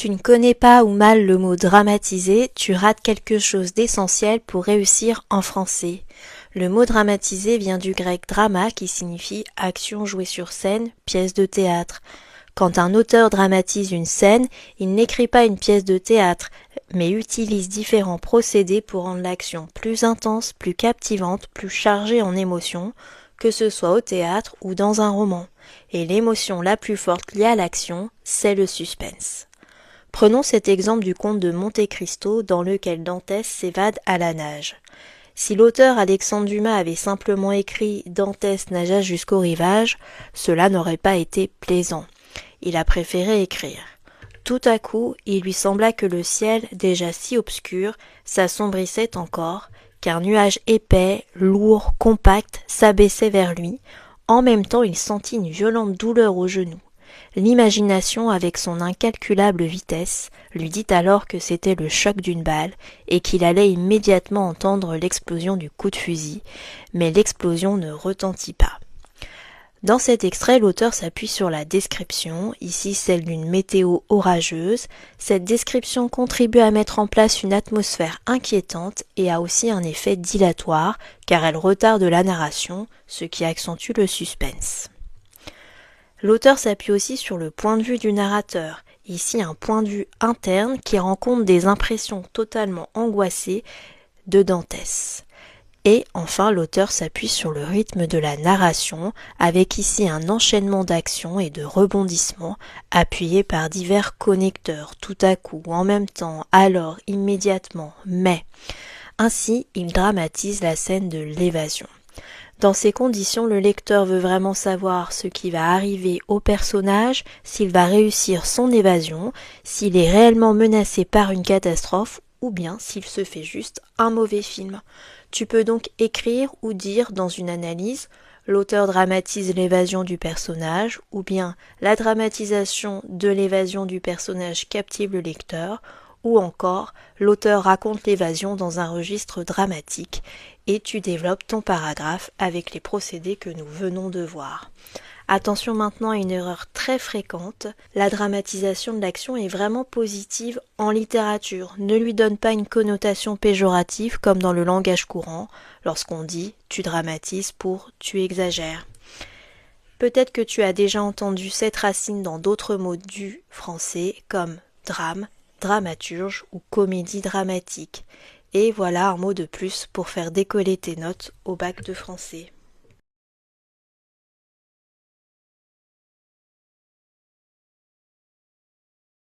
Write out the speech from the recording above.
tu ne connais pas ou mal le mot dramatiser, tu rates quelque chose d'essentiel pour réussir en français. Le mot dramatiser vient du grec drama qui signifie action jouée sur scène, pièce de théâtre. Quand un auteur dramatise une scène, il n'écrit pas une pièce de théâtre, mais utilise différents procédés pour rendre l'action plus intense, plus captivante, plus chargée en émotions, que ce soit au théâtre ou dans un roman. Et l'émotion la plus forte liée à l'action, c'est le suspense. Prenons cet exemple du conte de Monte Cristo dans lequel Dantès s'évade à la nage. Si l'auteur Alexandre Dumas avait simplement écrit « Dantès nagea jusqu'au rivage », cela n'aurait pas été plaisant. Il a préféré écrire. Tout à coup, il lui sembla que le ciel, déjà si obscur, s'assombrissait encore, qu'un nuage épais, lourd, compact s'abaissait vers lui. En même temps, il sentit une violente douleur au genou. L'imagination, avec son incalculable vitesse, lui dit alors que c'était le choc d'une balle et qu'il allait immédiatement entendre l'explosion du coup de fusil, mais l'explosion ne retentit pas. Dans cet extrait, l'auteur s'appuie sur la description, ici celle d'une météo orageuse. Cette description contribue à mettre en place une atmosphère inquiétante et a aussi un effet dilatoire, car elle retarde la narration, ce qui accentue le suspense. L'auteur s'appuie aussi sur le point de vue du narrateur, ici un point de vue interne qui rend compte des impressions totalement angoissées de Dantès. Et enfin, l'auteur s'appuie sur le rythme de la narration, avec ici un enchaînement d'actions et de rebondissements appuyés par divers connecteurs, tout à coup, en même temps, alors, immédiatement, mais. Ainsi, il dramatise la scène de l'évasion. Dans ces conditions, le lecteur veut vraiment savoir ce qui va arriver au personnage, s'il va réussir son évasion, s'il est réellement menacé par une catastrophe, ou bien s'il se fait juste un mauvais film. Tu peux donc écrire ou dire dans une analyse « L'auteur dramatise l'évasion du personnage » ou bien « La dramatisation de l'évasion du personnage captive le lecteur » ou encore « L'auteur raconte l'évasion dans un registre dramatique » et tu développes ton paragraphe avec les procédés que nous venons de voir. Attention maintenant à une erreur très fréquente, la dramatisation de l'action est vraiment positive en littérature. Ne lui donne pas une connotation péjorative comme dans le langage courant, lorsqu'on dit « tu dramatises » pour « tu exagères ». Peut-être que tu as déjà entendu cette racine dans d'autres mots du français comme drame, dramaturge ou comédie dramatique. Et voilà un mot de plus pour faire décoller tes notes au bac de français.